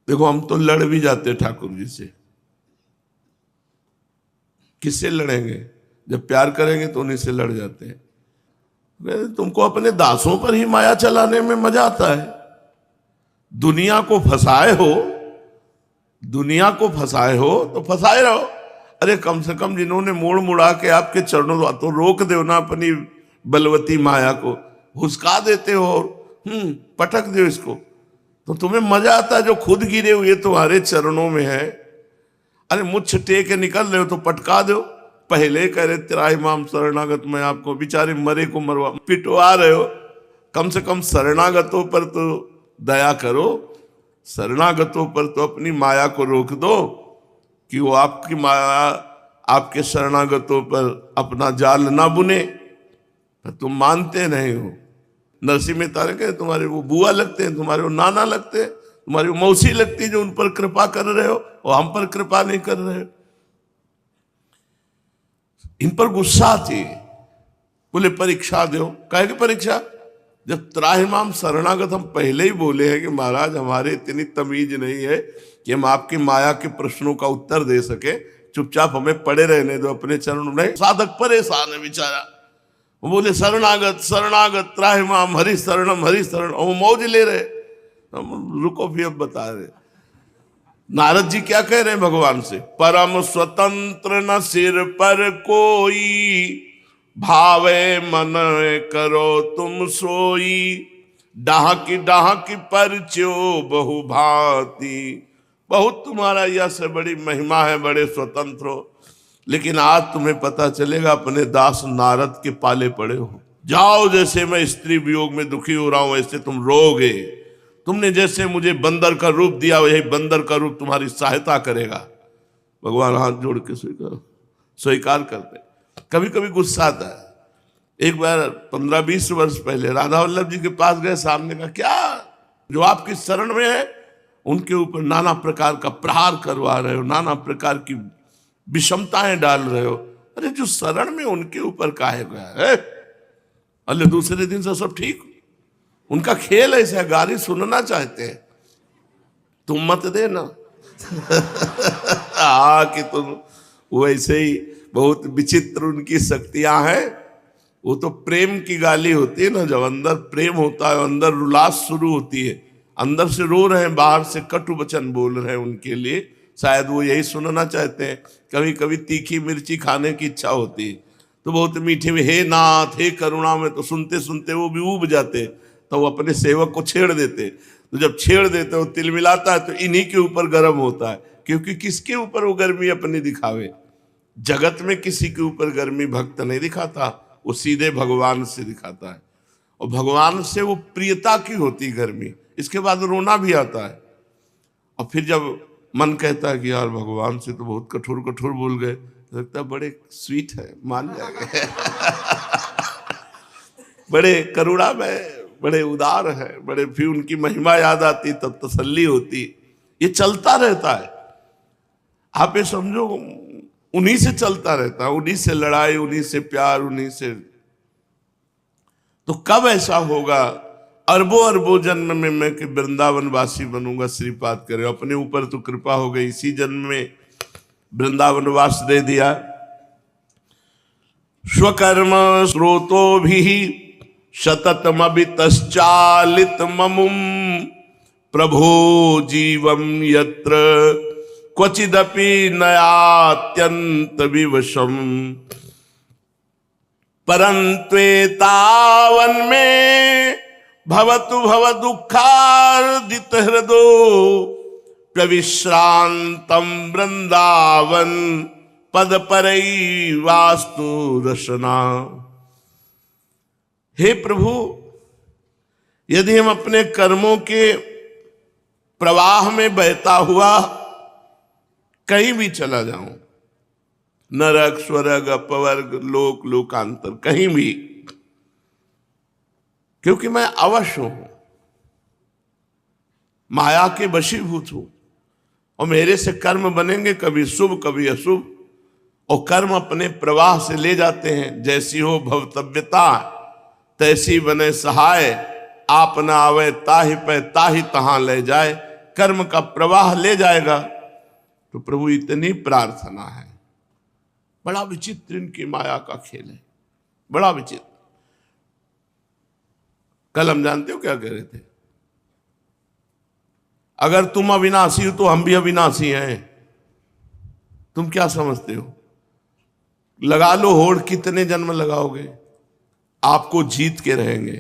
देखो हम तो लड़ भी जाते ठाकुर जी से, किससे लड़ेंगे? जब प्यार करेंगे तो उन्हीं से लड़ जाते हैं। तुमको अपने दासों पर ही माया चलाने में मजा आता है। दुनिया को फंसाए हो, दुनिया को फंसाए हो तो फंसाए रहो। अरे कम से कम जिन्होंने मोड़ मुड़ा के आपके चरणों तो रोक दो ना अपनी बलवती माया को, हुसका देते हो और पटक दो इसको, तो तुम्हें मजा आता है। जो खुद गिरे हुए तुम्हारे चरणों में है, अरे मुझ टेक के निकल रहे हो तो पटका दो। पहले कह रहे त्राहिमाम शरणागत में आपको बेचारे मरे को मरवा पिटवा रहे हो, कम से कम शरणागतों पर तो दया करो। शरणागतों पर तो अपनी माया को रोक दो कि वो आपकी माया आपके शरणागतों पर अपना जाल ना बुने। तुम मानते नहीं हो। नरसिंह मेहता ने कहे तुम्हारे वो बुआ लगते हैं, तुम्हारे वो नाना लगते हैं, तुम्हारी वो मौसी लगती है जो उन पर कृपा कर रहे हो और हम पर कृपा नहीं कर रहे हो। इन पर गुस्सा आती है। बोले परीक्षा दो। कहे कि परीक्षा? जब त्राहिमाम शरणागत हम पहले ही बोले हैं कि महाराज हमारे इतनी तमीज नहीं है कि हम आपकी माया के प्रश्नों का उत्तर दे सके, चुपचाप हमें पड़े रहने दो अपने चरणों में। साधक परेशान है बेचारा। वो बोले शरणागत शरणागत त्राहिमाम हरि शरणम हरि शरण, वो मौज ले रहे। हम रुको भी अब बता रहे। नारद जी क्या कह रहे हैं भगवान से? परम स्वतंत्र न सिर पर कोई, भावे मन करो तुम सोई, डाहकी डाहकी परचो बहु भांति। बहुत तुम्हारा यश है, बड़ी महिमा है, बड़े स्वतंत्र हो, लेकिन आज तुम्हें पता चलेगा अपने दास नारद के पाले पड़े हो। जाओ, जैसे मैं स्त्री वियोग में दुखी हो रहा हूं वैसे तुम रोगे। तुमने जैसे मुझे बंदर का रूप दिया यही बंदर का रूप तुम्हारी सहायता करेगा। भगवान हाथ जोड़ के स्वीकार करते। कभी कभी गुस्सा आता है। एक बार 15-20 वर्ष पहले राधा वल्लभ जी के पास गए, सामने का क्या जो आपकी शरण में है उनके ऊपर नाना प्रकार का प्रहार करवा रहे हो, नाना प्रकार की विषमताएं डाल रहे हो। अरे जो शरण में उनके ऊपर काहे गया है? अल्ले दूसरे दिन से सब ठीक। उनका खेल ऐसा है, गाली सुनना चाहते हैं, तुम मत देना। कि तुम वैसे ही बहुत विचित्र उनकी शक्तियां हैं। वो तो प्रेम की गाली होती है ना, जब अंदर प्रेम होता है, अंदर रुलास शुरू होती है, अंदर से रो रहे हैं, बाहर से कटु वचन बोल रहे हैं उनके लिए, शायद वो यही सुनना चाहते हैं। कभी कभी तीखी मिर्ची खाने की इच्छा होती है तो बहुत मीठे में हे नाथ हे करुणा में, तो सुनते सुनते वो भी ऊब जाते, तो वो अपने सेवक को छेड़ देते। तो जब छेड़ देते वो तिल मिलाता है तो इन्हीं के ऊपर गर्म होता है, क्योंकि किसके ऊपर वो गर्मी अपनी दिखावे? जगत में किसी के ऊपर गर्मी भक्त नहीं दिखाता, वो सीधे भगवान से दिखाता है। और भगवान से वो प्रियता की होती गर्मी। इसके बाद रोना भी आता है। और फिर जब मन कहता है कि यार भगवान से तो बहुत कठोर कठोर बोल गए, तो लगता है बड़े स्वीट है, मान जाएंगे। बड़े करुणा में, बड़े उदार है, बड़े, फिर उनकी महिमा याद आती तब तसल्ली होती। ये चलता रहता है। आप ये समझो उन्हीं से चलता रहता है, उन्हीं से लड़ाई, उन्हीं से प्यार, उन्हीं से। तो कब ऐसा होगा? अरबों अरबों जन्म में मैं कि वृंदावन वासी बनूंगा, श्रीपाद करे। अपने ऊपर तो कृपा हो गई, इसी जन्म में वृंदावन वास दे दिया। स्वकर्म स्रोतो भी शततमभितश्चालित ममुम प्रभो जीवम यत्र क्वचिदपि नयात्यंत विवशम परंत्वेतावन में भवतु भव दुखार्दित हृदो प्रविश्रांतम वृंदावन पद परई वास्तु रसना। हे प्रभु, यदि हम अपने कर्मों के प्रवाह में बहता हुआ कहीं भी चला जाऊं, नरक स्वर्ग अपवर्ग लोक लोकांतर, कहीं भी, क्योंकि मैं अवश्य हूं, माया के वशीभूत हूं, और मेरे से कर्म बनेंगे कभी शुभ कभी अशुभ, और कर्म अपने प्रवाह से ले जाते हैं। जैसी हो भवतव्यता तैसी बने सहाय, आप न आवे ताहि पे ताहि तहां ले जाए। कर्म का प्रवाह ले जाएगा। तो प्रभु इतनी प्रार्थना है। बड़ा विचित्र इनकी माया का खेल है, बड़ा विचित्र। कल हम जानते हो क्या कह रहे थे? अगर तुम अविनाशी हो तो हम भी अविनाशी हैं। तुम क्या समझते हो? लगा लो होड़, कितने जन्म लगाओगे, आपको जीत के रहेंगे,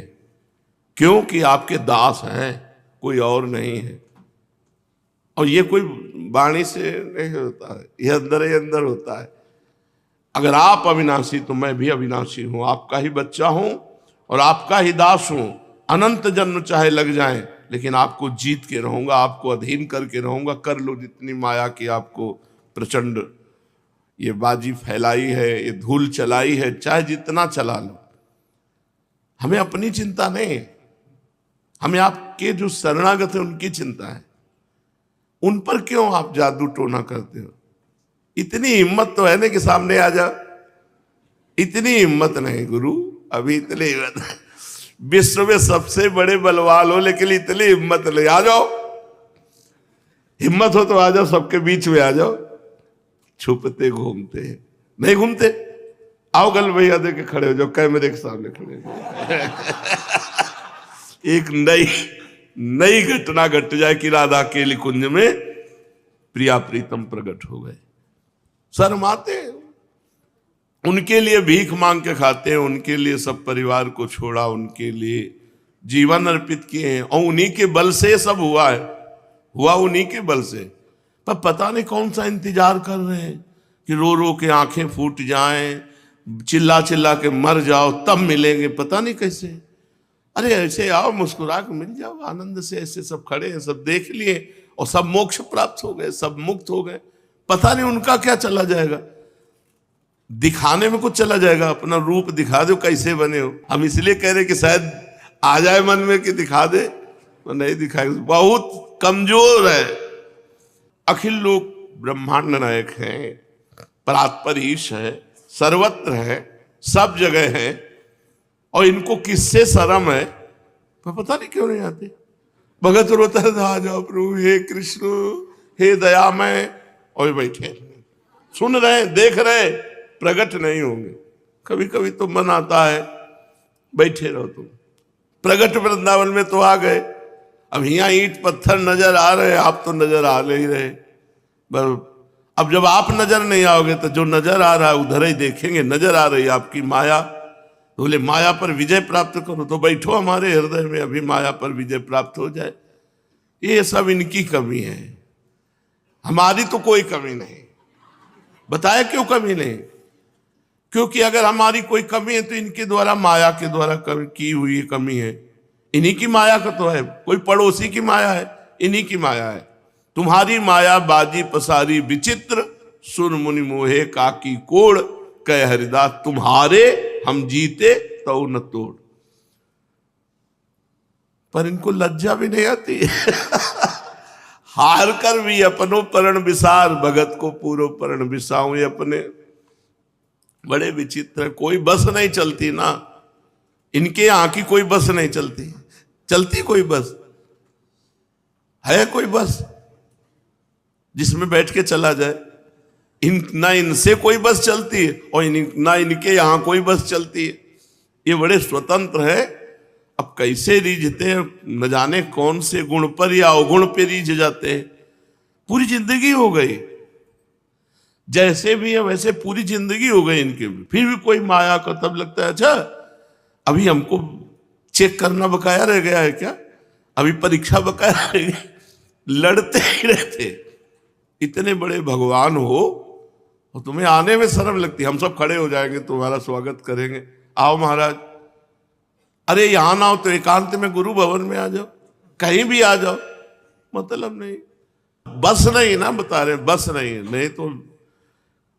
क्योंकि आपके दास हैं, कोई और नहीं है। और ये कोई वाणी से नहीं होता है, ये अंदर ही अंदर होता है। अगर आप अविनाशी तो मैं भी अविनाशी हूं, आपका ही बच्चा हूं और आपका ही दास हूं। अनंत जन्म चाहे लग जाएं, लेकिन आपको जीत के रहूंगा, आपको अधीन करके रहूंगा। कर लो जितनी माया की आपको प्रचंड ये बाजी फैलाई है, ये धूल चलाई है, चाहे जितना चला लो। हमें अपनी चिंता नहीं, हमें आपके जो शरणागत है उनकी चिंता है। उन पर क्यों आप जादू टोना करते हो? इतनी हिम्मत तो है ना कि सामने आ जाओ। इतनी हिम्मत नहीं गुरु, अभी इतनी हिम्मत। विश्व में सबसे बड़े बलवान हो, लेकिन इतनी हिम्मत नहीं। आ जाओ, हिम्मत हो तो आ जाओ, सबके बीच में आ जाओ। छुपते घूमते हैं, नहीं घूमते। आओ गल भैया दे के खड़े हो जाओ, कैमरे के सामने खड़े हो एक नई घटना घट जाए कि राधा के कुंज में प्रिया प्रीतम प्रकट हो गए। शर्माते हैं, उनके लिए भीख मांग के खाते हैं, उनके लिए सब परिवार को छोड़ा, उनके लिए जीवन अर्पित किए हैं। और उन्हीं के बल से सब हुआ है, हुआ उन्हीं के बल से। पर पता नहीं कौन सा इंतजार कर रहे हैं कि रो रो के आंखें फूट जाएं, चिल्ला चिल्ला के मर जाओ तब मिलेंगे, पता नहीं कैसे। अरे ऐसे आओ, मुस्कुरा के मिल जाओ आनंद से। ऐसे सब खड़े हैं, सब देख लिए और सब मोक्ष प्राप्त हो गए, सब मुक्त हो गए। पता नहीं उनका क्या चला जाएगा, दिखाने में कुछ चला जाएगा। अपना रूप दिखा दो कैसे बने हो। हम इसलिए कह रहे कि शायद आ जाए मन में कि दिखा दे, तो नहीं दिखाएगा, बहुत कमजोर है। अखिल लोक ब्रह्मांड नायक है, परात्पर ईश है, सर्वत्र है, सब जगह है। और इनको किससे शर्म है, पर पता नहीं क्यों नहीं आते। भगत रोता है, आ जाओ प्रभु, हे कृष्ण, हे दयामय। और बैठे सुन रहे, देख रहे, प्रकट नहीं होंगे। कभी कभी तो मन आता है बैठे रहो तुम। प्रकट वृंदावन में तो आ गए, अब यहाँ ईंट पत्थर नजर आ रहे, आप तो नजर आ नहीं रहे। अब जब आप नजर नहीं आओगे तो जो नजर आ रहा है उधर ही देखेंगे। नजर आ रही आपकी माया, तो बोले माया पर विजय प्राप्त करो। तो बैठो हमारे हृदय में, अभी माया पर विजय प्राप्त हो जाए। ये सब इनकी कमी है, हमारी तो कोई कमी नहीं। बताया क्यों कमी नहीं? क्योंकि अगर हमारी कोई कमी है तो इनके द्वारा, माया के द्वारा की हुई कमी है। इन्हीं की माया का तो है, कोई पड़ोसी की माया है, इन्हीं की माया है। तुम्हारी माया बाजी पसारी विचित्र, सुन मुनि मोहे काकी कोड़, कह हरिदास तुम्हारे हम जीते तो न तोड़। पर इनको लज्जा भी नहीं आती हार कर भी अपनो परण विसार, भगत को पूरो परण विसाऊं। ये अपने बड़े विचित्र, कोई बस नहीं चलती ना इनके यहाँ की, कोई बस नहीं चलती। चलती कोई बस है? कोई बस जिसमें बैठ के चला जाए? ना इनसे कोई बस चलती है और ना इनके यहाँ कोई बस चलती है। ये बड़े स्वतंत्र है। अब कैसे रीझते हैं, न जाने कौन से गुण पर या अवगुण पे रीझ जाते हैं। पूरी जिंदगी हो गई, जैसे भी है वैसे पूरी जिंदगी हो गई इनके, फिर भी कोई माया का तब लगता है अच्छा अभी हमको चेक करना बकाया रह गया है क्या, अभी परीक्षा बकाया रह गई। लड़ते ही रहते। इतने बड़े भगवान हो और तुम्हें आने में शर्म लगती। हम सब खड़े हो जाएंगे, तुम्हारा स्वागत करेंगे, आओ महाराज। अरे यहां ना हो तो एकांत में गुरु भवन में आ जाओ, कहीं भी आ जाओ, मतलब नहीं। बस नहीं ना बता रहे, बस नहीं। नहीं तो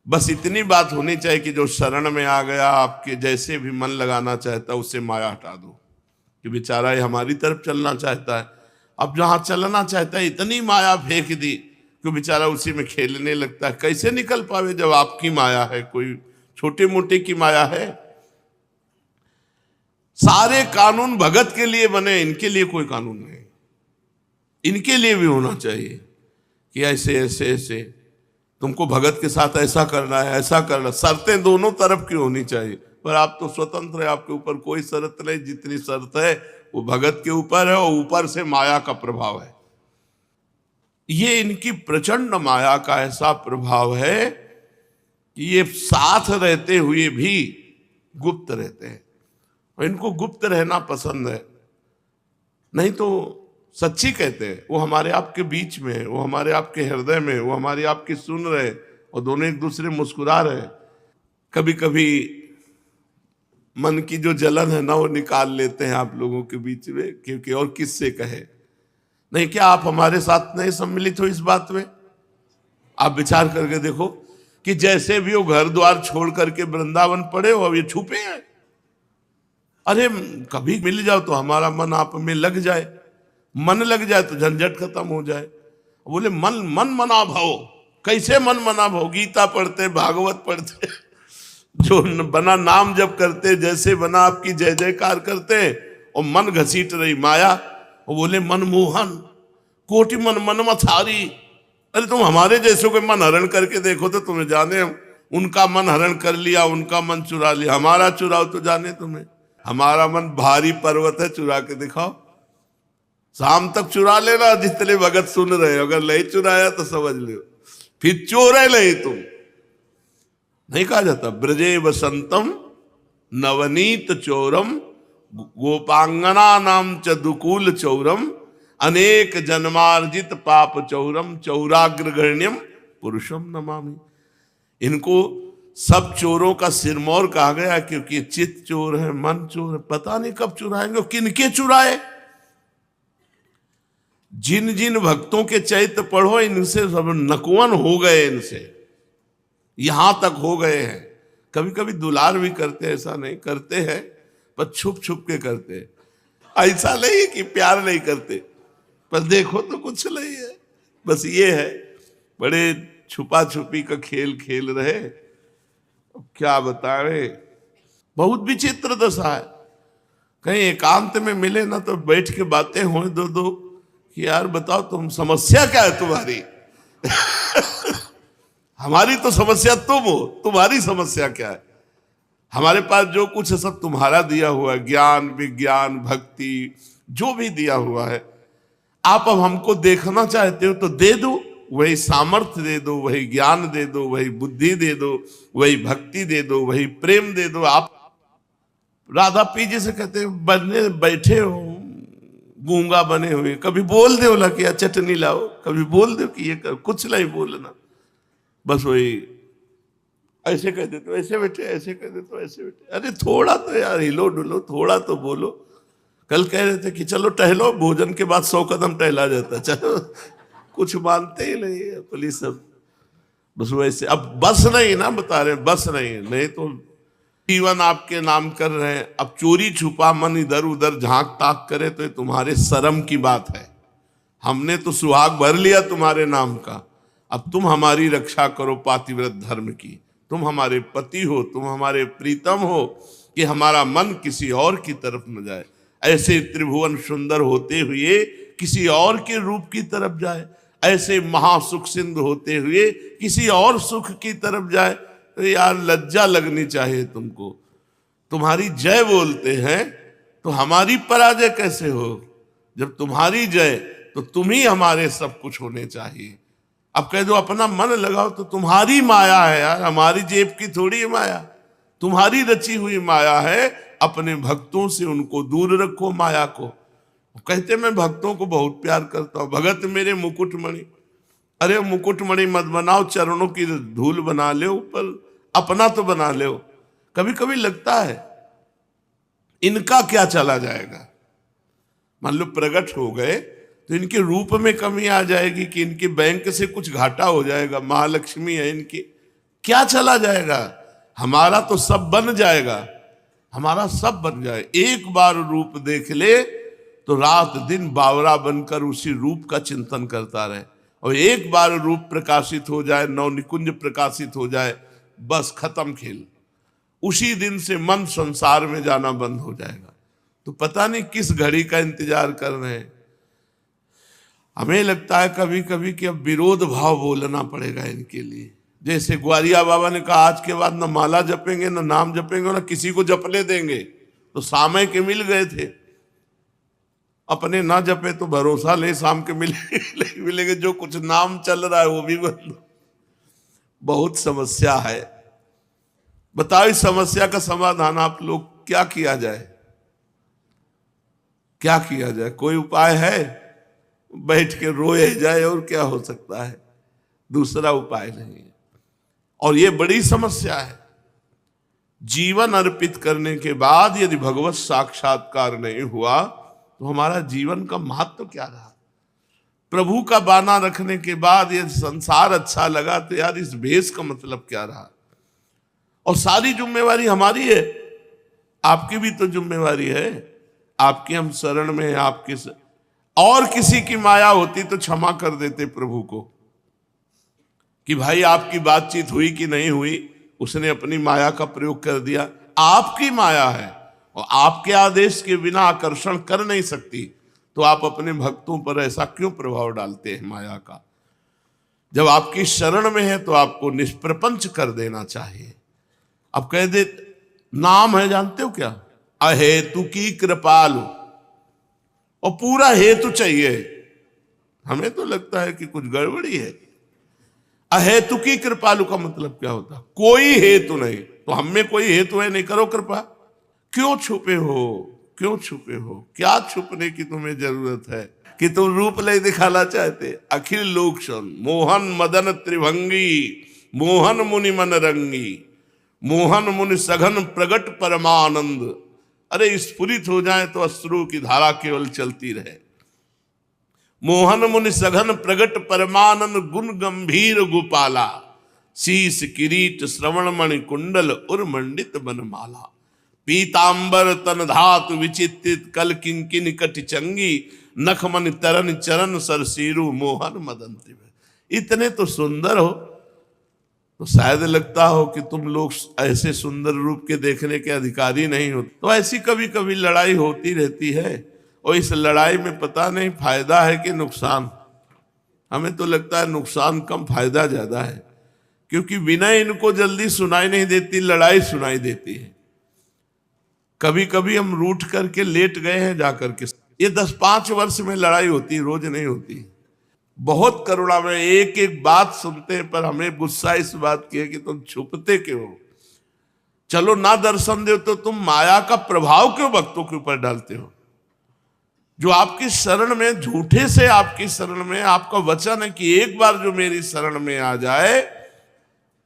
बस इतनी बात होनी चाहिए कि जो शरण में आ गया, आपके जैसे भी मन लगाना चाहता है उससे माया हटा दो, कि बेचारा ये हमारी तरफ चलना चाहता है। अब जहां चलना चाहता है इतनी माया फेंक दी कि बेचारा उसी में खेलने लगता है। कैसे निकल पावे जब आपकी माया है, कोई छोटे मोटे की माया है। सारे कानून भगत के लिए बने, इनके लिए कोई कानून नहीं। इनके लिए भी होना चाहिए कि ऐसे ऐसे ऐसे तुमको भगत के साथ ऐसा करना है, ऐसा करना। शर्तें दोनों तरफ की होनी चाहिए, पर आप तो स्वतंत्र है, आपके ऊपर कोई शर्त नहीं। जितनी शर्त है वो भगत के ऊपर है और ऊपर से माया का प्रभाव है। ये इनकी प्रचंड माया का ऐसा प्रभाव है कि ये साथ रहते हुए भी गुप्त रहते हैं, और इनको गुप्त रहना पसंद है। नहीं तो सच्ची कहते हैं, वो हमारे आपके बीच में है, वो हमारे आपके हृदय में, वो हमारी आपकी सुन रहे, और दोनों एक दूसरे मुस्कुरा रहे। कभी कभी मन की जो जलन है ना वो निकाल लेते हैं आप लोगों के बीच में, क्योंकि और किससे कहे। नहीं, क्या आप हमारे साथ नहीं सम्मिलित हो इस बात में? आप विचार करके देखो कि जैसे भी वो घर द्वार छोड़ करके वृंदावन पड़े हो, अब ये छुपे हैं। अरे कभी मिल जाओ तो हमारा मन आप में लग जाए, मन लग जाए तो झंझट खत्म हो जाए। बोले मन मन मना भाव। कैसे मन मना भाव? गीता पढ़ते, भागवत पढ़ते, जो बना नाम जप करते, जैसे बना आपकी जय जयकार करते, और मन घसीट रही माया। वो बोले मनमोहन कोटि मन मन मथारी। अरे तुम हमारे जैसों के मन हरण करके देखो तो तुम्हें जाने। उनका मन हरण कर लिया, उनका मन चुरा लिया, हमारा चुराओ तो जाने तुम्हें। हमारा मन भारी पर्वत है, चुरा के दिखाओ। शाम तक चुरा लेना जितने भगत सुन रहे हो, अगर नहीं चुराया तो समझ लो फिर चोर है नहीं तुम। नहीं कहा जाता ब्रजे वसंतम नवनीत चोरम गोपांगना नाम च दुकूल चौरम अनेक जन्मार्जित पाप चौरम चौराग्रगण्यम पुरुषम नमामि। इनको सब चोरों का सिरमौर कहा गया, क्योंकि चित्त चोर है, मन चोर है। पता नहीं कब चुराएंगे, किनके चुराए। जिन जिन भक्तों के चैत्य पढ़ो, इनसे सब नकुवन हो गए, इनसे यहां तक हो गए हैं। कभी कभी दुलार भी करते हैं, ऐसा नहीं करते हैं, पर छुप छुप के करते हैं। ऐसा नहीं है कि प्यार नहीं करते, पर देखो तो कुछ नहीं है। बस ये है, बड़े छुपा छुपी का खेल खेल रहे। अब क्या बतावे, बहुत विचित्र दशा है। कहीं एकांत में मिले ना तो बैठ के बातें हो दो दो कि यार बताओ तुम समस्या क्या है तुम्हारी। हमारी तो समस्या तुम हो, तुम्हारी समस्या क्या है? हमारे पास जो कुछ है सब तुम्हारा दिया हुआ है, ज्ञान विज्ञान भक्ति जो भी दिया हुआ है। आप अब हमको देखना चाहते हो तो दे दो, वही सामर्थ्य दे दो, वही ज्ञान दे दो, वही बुद्धि दे दो, वही भक्ति दे दो, वही प्रेम दे दो। आप राधा पी जी से कहते हैं बनने बैठे हो गूंगा बने हुए, कभी बोल दो ला कि चटनी लाओ, कभी बोल दो कि ये कर, कुछ नहीं बोलना। बस वही ऐसे कह देते हो ऐसे बैठे, ऐसे कह देते हो ऐसे बैठे। अरे थोड़ा तो यार हिलो डुलो, थोड़ा तो बोलो। कल कह रहे थे कि चलो टहलो, भोजन के बाद 100 कदम टहला जाता। चलो कुछ मानते ही नहीं है पुलिस सब। बस वैसे अब बस नहीं ना, बता रहे बस नहीं तो जीवन आपके नाम कर रहे हैं। अब चोरी छुपा मन इधर उधर झांक ताक करे तो ये तुम्हारे शर्म की बात है। हमने तो सुहाग भर लिया तुम्हारे नाम का, अब तुम हमारी रक्षा करो पातिव्रत धर्म की। तुम हमारे पति हो, तुम हमारे प्रीतम हो, कि हमारा मन किसी और की तरफ न जाए। ऐसे त्रिभुवन सुंदर होते हुए किसी और के रूप की तरफ जाए, ऐसे महासुख सिंधु होते हुए किसी और सुख की तरफ जाए। तो यार लज्जा लगनी चाहिए तुमको। तुम्हारी जय बोलते हैं तो हमारी पराजय कैसे हो? जब तुम्हारी जय तो तुम ही हमारे सब कुछ होने चाहिए। अब कह दो अपना मन लगाओ तो तुम्हारी माया है यार, हमारी जेब की थोड़ी माया, तुम्हारी रची हुई माया है। अपने भक्तों से उनको दूर रखो माया को। कहते मैं भक्तों को बहुत प्यार करता हूं, भगत मेरे मुकुटमणि। अरे मुकुटमणि मत बनाओ, चरणों की धूल बना ले, ऊपर अपना तो बना ले। कभी कभी लगता है इनका क्या चला जाएगा। मान लो प्रकट हो गए तो इनके रूप में कमी आ जाएगी कि इनके बैंक से कुछ घाटा हो जाएगा। महालक्ष्मी है इनकी, क्या चला जाएगा? हमारा तो सब बन जाएगा, हमारा सब बन जाए। एक बार रूप देख ले तो रात दिन बावरा बनकर उसी रूप का चिंतन करता रहे। और एक बार रूप प्रकाशित हो जाए, नव निकुंज प्रकाशित हो जाए, बस खत्म खेल। उसी दिन से मन संसार में जाना बंद हो जाएगा। तो पता नहीं किस घड़ी का इंतजार कर रहे हैं। हमें लगता है कभी कभी कि अब विरोध भाव बोलना पड़ेगा इनके लिए। जैसे ग्वारिया बाबा ने कहा आज के बाद न माला जपेंगे, न नाम जपेंगे, न किसी को जपने देंगे। तो सामय के मिल गए थे, अपने ना जपे तो भरोसा ले शाम के मिले मिलेंगे। जो कुछ नाम चल रहा है वो भी बंद। बहुत समस्या है। बताओ इस समस्या का समाधान आप लोग क्या किया जाए, क्या किया जाए? कोई उपाय है? बैठ के रोए जाए और क्या हो सकता है? दूसरा उपाय नहीं है। और ये बड़ी समस्या है। जीवन अर्पित करने के बाद यदि भगवत साक्षात्कार नहीं हुआ तो हमारा जीवन का महत्व क्या रहा? प्रभु का बाना रखने के बाद यदि संसार अच्छा लगा तो यार इस भेष का मतलब क्या रहा? और सारी जिम्मेवारी हमारी है, आपकी भी तो जिम्मेवारी है। आपकी हम शरण में हैं, आपके और किसी की माया होती तो क्षमा कर देते प्रभु को कि भाई आपकी बातचीत हुई कि नहीं हुई, उसने अपनी माया का प्रयोग कर दिया। आपकी माया है और आपके आदेश के बिना आकर्षण कर नहीं सकती, तो आप अपने भक्तों पर ऐसा क्यों प्रभाव डालते हैं माया का? जब आपकी शरण में है तो आपको निष्प्रपंच कर देना चाहिए। अब कह दे नाम है, जानते हो क्या? अहेतु की कृपालु, और पूरा हेतु चाहिए। हमें तो लगता है कि कुछ गड़बड़ी है। अहेतु की कृपालु का मतलब क्या होता? कोई हेतु नहीं। तो हम में कोई हेतु है, नहीं करो कृपा। क्यों छुपे हो? क्यों छुपे हो? क्या छुपने की तुम्हें जरूरत है कि तुम रूप नहीं दिखाना चाहते? अखिल लोक सुन मोहन मदन त्रिभंगी, मोहन मुनि मन रंगी, मोहन मुनि सघन प्रगट परमानंद। अरे स्फुरित हो जाए तो अश्रु की धारा केवल चलती रहे। मोहन मुनि सघन प्रगट परमानंद, गुण गंभीर गोपाला, शीश किरीट श्रवण मणि कुंडल उर्मंडित बनमाला, पीतांबर तन धातु विचित्रित कल किंकिन कट चंगी, नखमन तरन चरण सरसीरु मोहन मदन त्रिभंगी। इतने तो सुंदर हो तो शायद लगता हो कि तुम लोग ऐसे सुंदर रूप के देखने के अधिकारी नहीं हो। तो ऐसी कभी कभी लड़ाई होती रहती है, और इस लड़ाई में पता नहीं फायदा है कि नुकसान। हमें तो लगता है नुकसान कम फायदा ज्यादा है, क्योंकि विनय इनको जल्दी सुनाई नहीं देती, लड़ाई सुनाई देती है। कभी कभी हम रूठ करके लेट गए हैं जाकर के। ये 10-5 वर्ष में लड़ाई होती, रोज नहीं होती। बहुत करुणा में एक एक बात सुनते हैं, पर हमें गुस्सा इस बात की है कि तुम छुपते क्यों हो? चलो ना दर्शन दो तो तुम माया का प्रभाव क्यों भक्तों के ऊपर डालते हो? जो आपकी शरण में, झूठे से आपकी शरण में, आपका वचन है कि एक बार जो मेरी शरण में आ जाए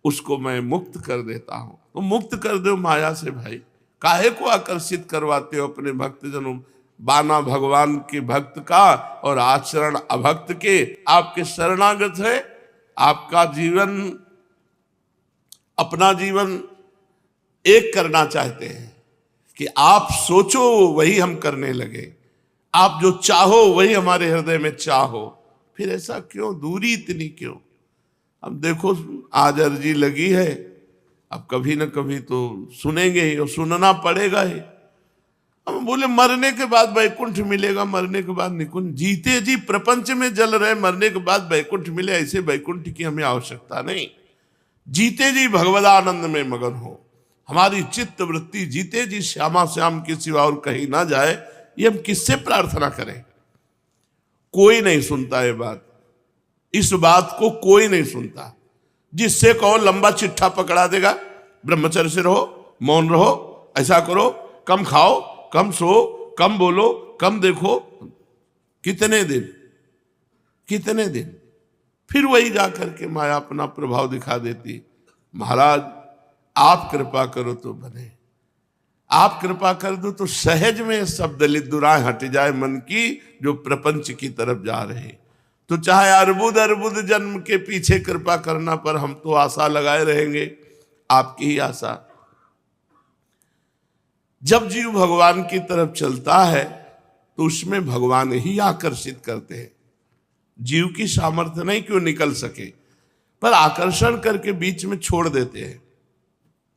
उसको मैं मुक्त कर देता हूं। तो मुक्त कर दो माया से भाई। काहे को आकर्षित करवाते हो अपने भक्तजनों? बाना भगवान के भक्त का और आचरण अभक्त के। आपके शरणागत है, आपका जीवन, अपना जीवन एक करना चाहते हैं कि आप सोचो वही हम करने लगे, आप जो चाहो वही हमारे हृदय में चाहो। फिर ऐसा क्यों? दूरी इतनी क्यों? अब देखो आज अर्जी लगी है, अब कभी ना कभी तो सुनेंगे ही और सुनना पड़ेगा ही। हम बोले मरने के बाद वैकुंठ मिलेगा, मरने के बाद निकुंज। जीते जी प्रपंच में जल रहे, मरने के बाद वैकुंठ मिले, ऐसे वैकुंठ की हमें आवश्यकता नहीं। जीते जी भगवदानंद में मगन हो, हमारी चित्त वृत्ति जीते जी श्यामा श्याम के सिवा और कहीं ना जाए। ये हम किससे प्रार्थना करें? कोई नहीं सुनता ये बात, इस बात को कोई नहीं सुनता। जिससे कहो लंबा चिट्ठा पकड़ा देगा, ब्रह्मचर्य से रहो, मौन रहो, ऐसा करो, कम खाओ, कम सो, कम बोलो, कम देखो। कितने दिन, कितने दिन? फिर वही जाकर के माया अपना प्रभाव दिखा देती। महाराज आप कृपा करो तो बने, आप कृपा कर दो तो सहज में सब दलित दुराएं हट जाए मन की, जो प्रपंच की तरफ जा रहे। तो चाहे अर्बुद अर्बुद जन्म के पीछे कृपा करना, पर हम तो आशा लगाए रहेंगे, आपकी ही आशा। जब जीव भगवान की तरफ चलता है तो उसमें भगवान ही आकर्षित करते हैं। जीव की सामर्थ्य नहीं क्यों निकल सके, पर आकर्षण करके बीच में छोड़ देते हैं।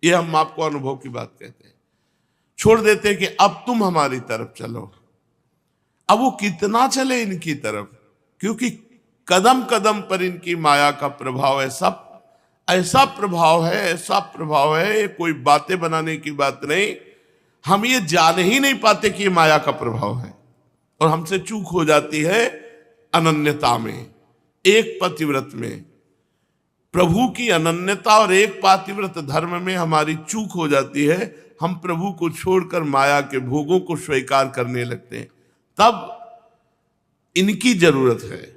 ये हम आपको अनुभव की बात कहते हैं। छोड़ देते हैं कि अब तुम हमारी तरफ चलो। अब वो कितना चले इनकी तरफ, क्योंकि कदम कदम पर इनकी माया का प्रभाव है। सब ऐसा प्रभाव है, ऐसा प्रभाव है, ये कोई बातें बनाने की बात नहीं। हम ये जान ही नहीं पाते कि ये माया का प्रभाव है, और हमसे चूक हो जाती है अनन्यता में, एक पतिव्रत में। प्रभु की अनन्यता और एक पातिव्रत धर्म में हमारी चूक हो जाती है। हम प्रभु को छोड़कर माया के भोगों को स्वीकार करने लगते हैं। तब इनकी जरूरत है।